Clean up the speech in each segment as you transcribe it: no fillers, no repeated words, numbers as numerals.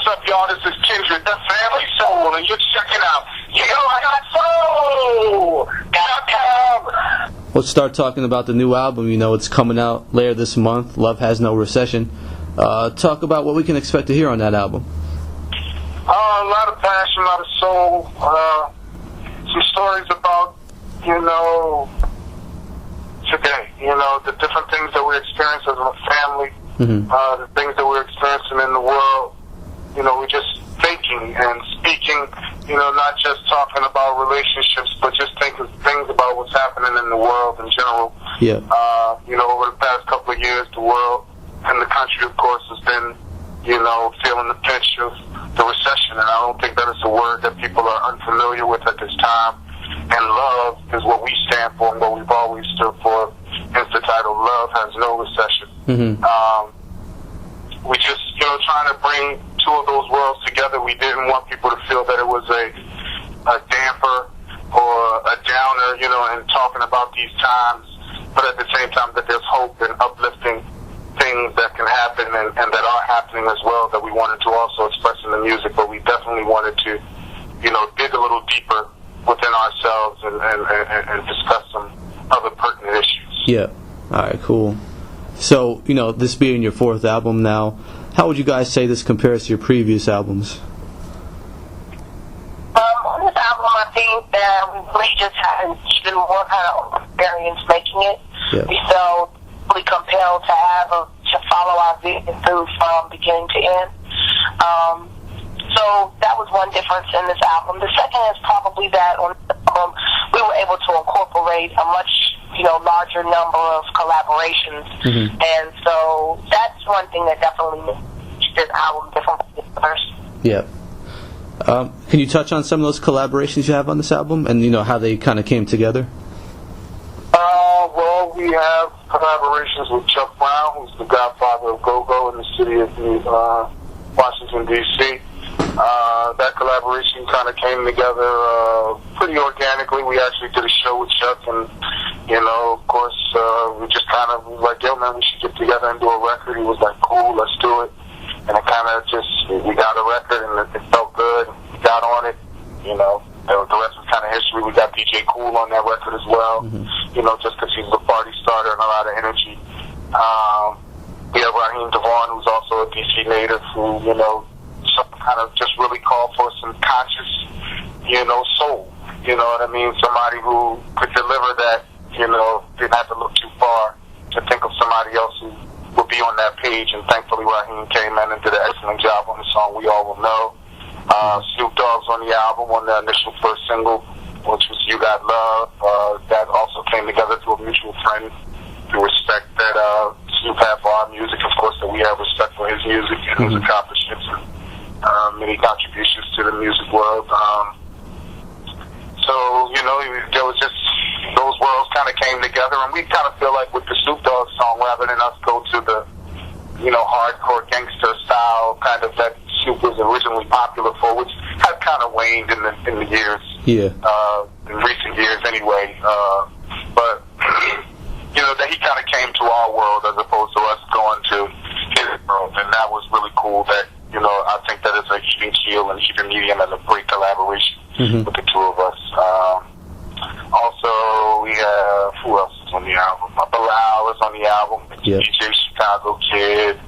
What's up, y'all? This is Kindred, the Family Soul, and you're checking out YouKnowIGotSoul.com. Let's start talking about the new album. You know, it's coming out later this month. Love Has No Recession. Talk about what we can expect to hear on that album. A lot of passion, a lot of soul. Some stories about, today. The different things that we experience as a family. The things that we're experiencing in the world. We're just thinking and speaking, not just talking about relationships, but just thinking things about what's happening in the world in general. Yeah. Over the past couple of years, the world and the country, of course, has been, feeling the pinch of the recession, and I don't think that it's a word that people are unfamiliar with at this time. And love is what we stand for and what we've always stood for. Hence the title, Love Has No Recession. We just, trying to bring two of those worlds together. We didn't want people to feel that it was a damper or a downer, in talking about these times, but at the same time that there's hope and uplifting things that can happen and that are happening as well that we wanted to also express in the music, but we definitely wanted to, dig a little deeper within ourselves and discuss some other pertinent issues. Yeah. All right, cool. So, this being your fourth album now, how would you guys say this compares to your previous albums? On this album, I think that we really just had an even more kind of experience making it. Yeah. We felt really compelled to follow our vision through from beginning to end. So that was one difference in this album. The second is probably that on this album, we were able to incorporate a much larger number of collaborations. And so that's one thing that definitely makes this album different from the first. Yeah. Can you touch on some of those collaborations you have on this album and, how they kind of came together? Well, we have collaborations with Chuck Brown, who's the godfather of go-go in the city of Washington, D.C. That collaboration kind of came together pretty organically. We actually did a show with Chuck, and of course, we just kind of was like, yo, man, we should get together and do a record. He was like, cool, let's do it. And it kind of we got a record, and it felt good. We got on it, the rest was kind of history. We got DJ Cool on that record as well, just because he's a party starter and a lot of energy. We have Raheem Devon, who's also a DC native, who, some kind of just really called for some conscious, soul. You know what I mean? Somebody who could deliver that, didn't have to look too far to think of somebody else who would be on that page. And thankfully, Raheem came in and did an excellent job on the song We All Will Know. Snoop Dogg's on the album on the initial first single, which was You Got Love. That also came together through a mutual friend, through respect that Snoop had for our music, of course, that we have respect for his music and his accomplishments and many contributions to the music world. So, there was just, those worlds kind of came together, and we kind of feel like with the Snoop Dogg song, rather than us go to the, hardcore gangster style kind of that Snoop was originally popular for, which has kind of waned in the years. Yeah. In recent years anyway. But, that he kind of came to our world as opposed to us going to his world, and that was really cool that, I think that it's a even keel and even medium and a great collaboration with the two of us. Also, we have, who else is on the album? Bilal is on the album. DJ Chicago Kid,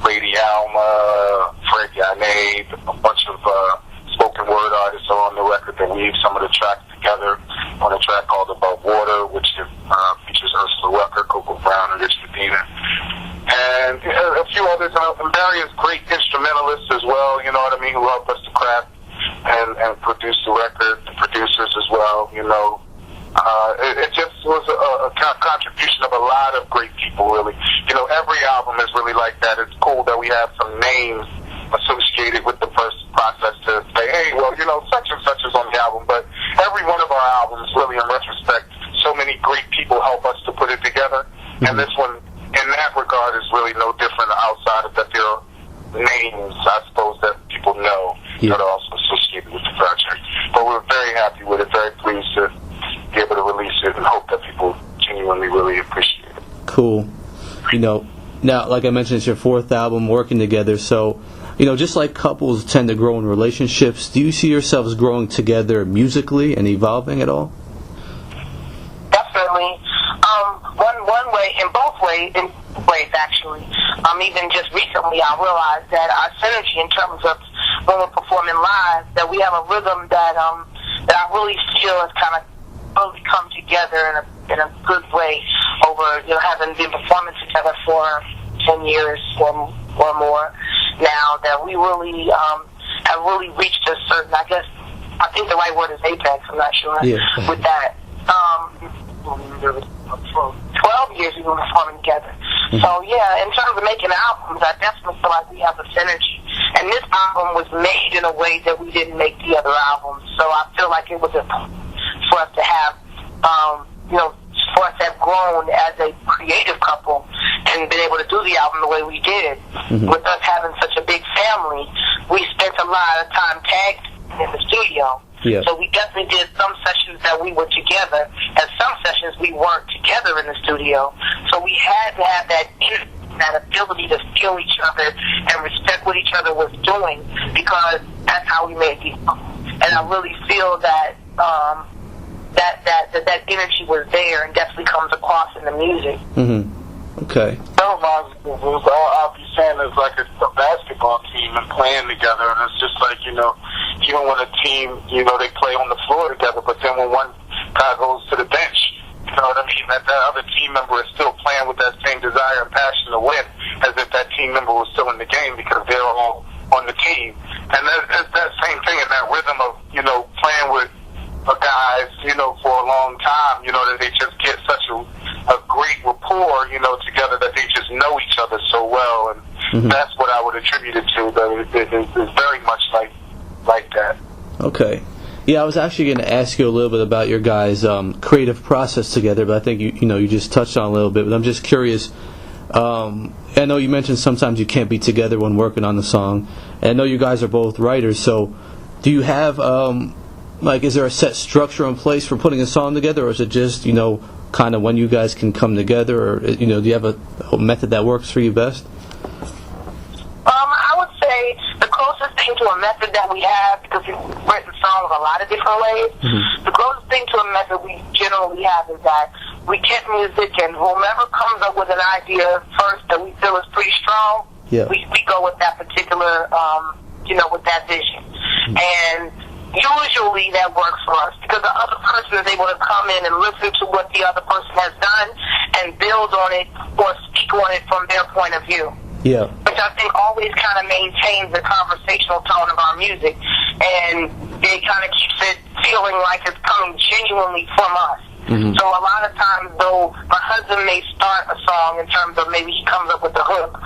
Lady Alma, Fred Yane, a bunch of spoken word artists are on the record that weave some of the tracks together on a track called Above Water, which features Ursula Rucker, Coco Brown, and Rich Medina. And a few others, and various great instrumentalists as well, who helped us to craft and produce the record, the producers as well, It just was a contribution of a lot of great people, really. Every album is really like that. It's cool that we have some names associated with the first process to say, hey, well, such and such is on the album. But every one of our albums, really, in retrospect, so many great people help us to put it together. And this one, in that regard, is really no different outside of that there are names, I suppose, that people know that are also associated with the project. But we're very happy with it, very pleased to be able to release it, and hope that people genuinely really appreciate it. Cool. Now, like I mentioned, it's your fourth album working together, so just like couples tend to grow in relationships, do you see yourselves growing together musically and evolving at all? Definitely. One way, in both ways actually. Even just recently, I realized that our synergy in terms of when we're performing live, that we have a rhythm that I really feel has kind of really come together in a good way over having been performing together for 10 years or more now, that we really have really reached a certain, I think the right word is apex, I'm not sure, with that. 12 years we've been performing together. Mm-hmm. So yeah, in terms of making albums, I definitely feel like we have a synergy. And this album was made in a way that we didn't make the other albums. So I feel like it was important for us to have, for us to have grown as a creative couple and been able to do the album the way we did. Mm-hmm. With us having such a big family, we spent a lot of time tagged in the studio. Yeah. So we definitely did some sessions that we were together, and some sessions we weren't together in the studio. So we had to have that ability to feel each other and respect what each other was doing, because that's how we made these songs. And I really feel that that energy was there and definitely comes across in the music. Mm-hmm. Okay. I'll be saying it's like a basketball team and playing together, and it's just like, even when a team, they play on the floor together, but then when one guy goes to the bench, you know what I mean, that other team member is still playing with that same desire and passion to win, as if that team member was still in the game, because they're all on the team. And that's that same thing in that rhythm of, playing with guys, for a long time, that they just get such a great rapport, together, that they just know each other so well. And mm-hmm. that's what I would attribute it to, that it's very much like that. Okay. Yeah, I was actually going to ask you a little bit about your guys' creative process together, but I think you just touched on it a little bit. But I'm just curious. I know you mentioned sometimes you can't be together when working on the song, and I know you guys are both writers. So, do you have is there a set structure in place for putting a song together, or is it just kind of when you guys can come together, or do you have a method that works for you best? I would say the closest thing to a method that we have, because we've written songs a lot of different ways, mm-hmm. the closest thing to a method we generally have is that we get music, and whomever comes up with an idea first that we feel is pretty strong, we go with that particular, with that vision. Mm-hmm. And usually that works for us, because the other person is able to come in and listen to what the other person has done and build on it or speak on it from their point of view. Yeah. Which I think always kind of maintains the conversational tone of our music, and it kind of keeps it feeling like it's coming genuinely from us. Mm-hmm. So a lot of times, though, my husband may start a song in terms of maybe he comes up with the hook,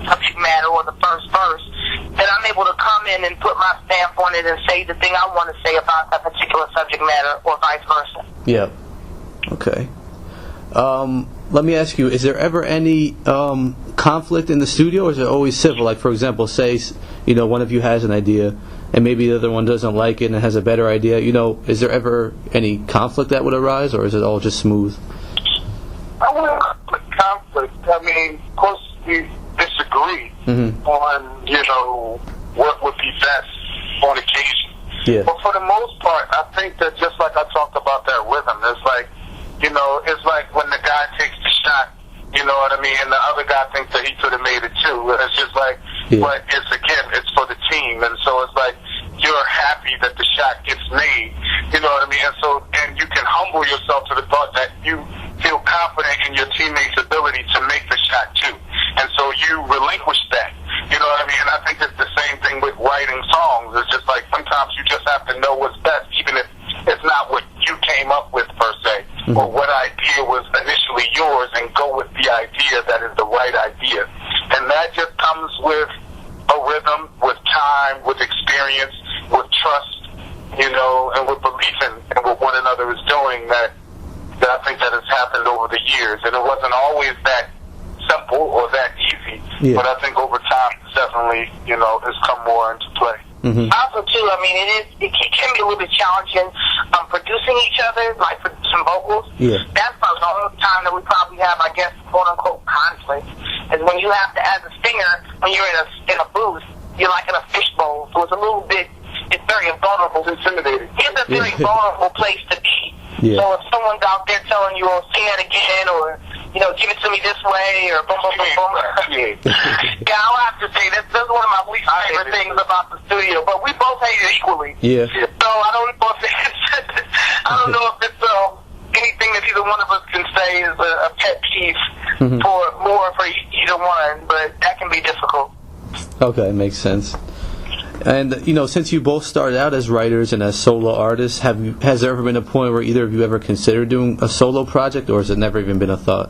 subject matter, or the first verse, then I'm able to come in and put my stamp on it and say the thing I want to say about that particular subject matter, or vice versa. Yeah. Okay. Let me ask you, is there ever any conflict in the studio, or is it always civil? Like, for example, say, one of you has an idea, and maybe the other one doesn't like it and has a better idea. Is there ever any conflict that would arise, or is it all just smooth? I wouldn't call it conflict. I mean, of course, we disagree mm-hmm. on, what would be best on occasion. Yeah. But for the most part, I think that just like I talked about that rhythm, it's like, it's like when the guy takes the shot, you know what I mean, and the other guy thinks that he could have made it too. It's just like, but it's for the team, and so it's like you're happy that the shot gets made, you know what I mean, and you can humble yourself to the thought that you feel confident in your teammates' ability to make the shot too, and so you relinquish that, you know what I mean, and I think it's the same thing with writing songs. It's just like sometimes you just have to know what's best, even if it's not what you came up with per se, mm-hmm. or what idea was initially yours, and go with the idea that is the right idea. And that just comes with a rhythm, with time, with experience, with trust, and with belief in what one another is doing, that I think that has happened over the years. And it wasn't always that simple or that easy, but I think over time it's definitely, has come more into play. Mm-hmm. Also, too, I mean, it can be a little bit challenging producing each other, like producing vocals. Yeah. That's about the only time that we probably have, quote-unquote, conflict, is when you have to, as a singer, when you're in a booth, you're like in a fishbowl. So it's a little bit, it's very vulnerable. It's intimidating. It's a very vulnerable place to be. Yeah. So if someone's out there telling you, oh, say that again, or, give it to me this way, or boom, boom, boom, boom. Yeah, I'll have to say, that's one of my least favorite things about the studio, but we both hate it equally. Yeah. So I don't know if it's anything that either one of us can say is a pet peeve for either one, but that can be difficult. Okay, makes sense. And, since you both started out as writers and as solo artists, has there ever been a point where either of you ever considered doing a solo project, or has it never even been a thought?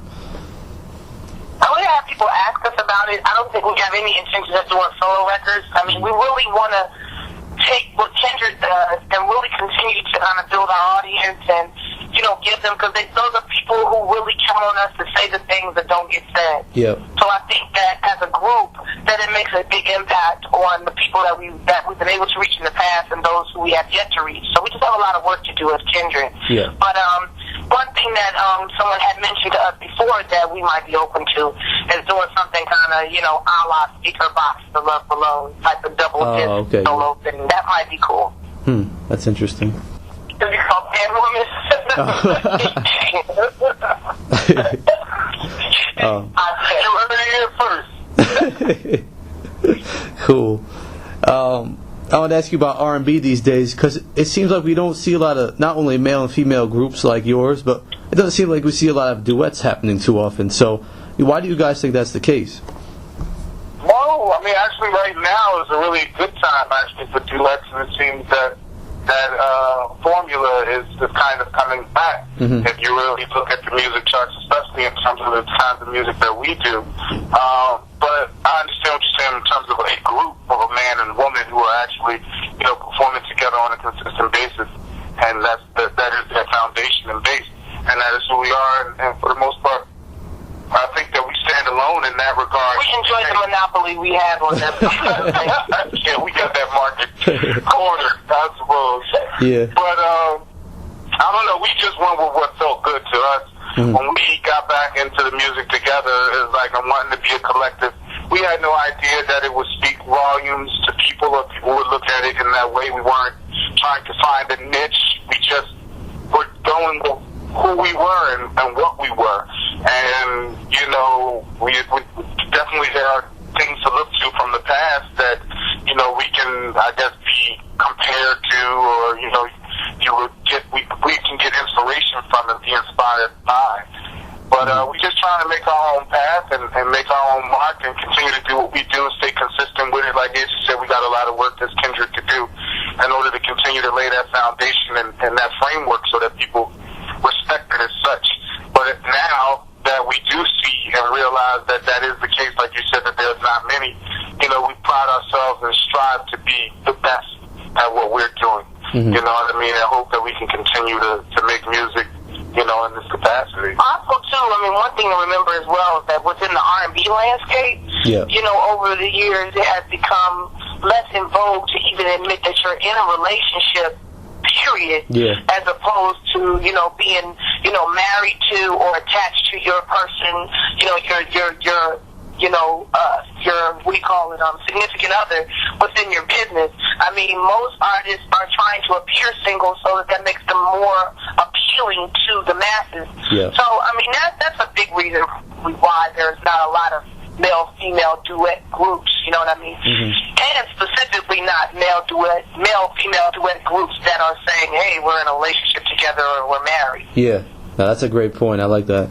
I would have people ask us about it. I don't think we have any intention of doing solo records. I mean, we really want to take what Kindred does and really continue to kind of build our audience and, give them, because those are people who really count on us to say the things that don't get said. Yep. So I think that as a group, that it makes a big impact on the people that we've been able to reach in the past and those who we have yet to reach. So we just have a lot of work to do as Kindred. Yeah. But one thing that someone had mentioned to us before that we might be open to is doing something kind of, a la Speaker Box, The Love Below, type of double disc solo thing. That might be cool. That's interesting. Is it called Bad Woman? You heard it here first. Cool. I want to ask you about R&B these days, because it seems like we don't see a lot of not only male and female groups like yours, but it doesn't seem like we see a lot of duets happening too often. So why do you guys think that's the case? Well, I mean, actually right now is a really good time actually for duets, and it seems that formula is kind of coming back. If you really look at the music charts, especially in terms of the kinds of music that we do. But I understand what you're saying in terms of a group of a man and woman who are actually, performing together on a consistent basis, and that is their foundation and base, and that is who we are. And for the most part, I think that we stand alone in that regard. We enjoy the monopoly we have on that. Yeah, we got that market cornered, I suppose. Yeah. But I don't know. We just went with what felt good to us. When we got back into the music together, it was like I'm wanting to be a collective. We had no idea that it would speak volumes to people, or people would look at it in that way. We weren't trying to find a niche. We just were going with who we were and what we were. And, we definitely there are things to look to from the past that, we can, I guess, be compared to, or, we can get inspiration from and be inspired by. But we just trying to make our own path and make our own mark and continue to do what we do and stay consistent with it. Like Ace said, we got a lot of work as Kindred to do in order to continue to lay that foundation and that framework so that people respect it as such. But now that we do see and realize that that is the case, like you said, that there's not many, we pride ourselves and strive to be the best at what we're doing. You know what I mean? I hope that we can continue to make music, in this capacity. Also, too, one thing to remember as well is that within the R&B landscape, over the years, it has become less in vogue to even admit that you're in a relationship, period, as opposed to, being, married to or attached to your person, your significant other within your business. I mean, most artists are trying to appear single so that makes them more appealing to the masses. Yeah. So, that's a big reason why there's not a lot of male-female duet groups, you know what I mean? And specifically not male-female duet groups that are saying, hey, we're in a relationship together or we're married. Yeah, no, that's a great point. I like that.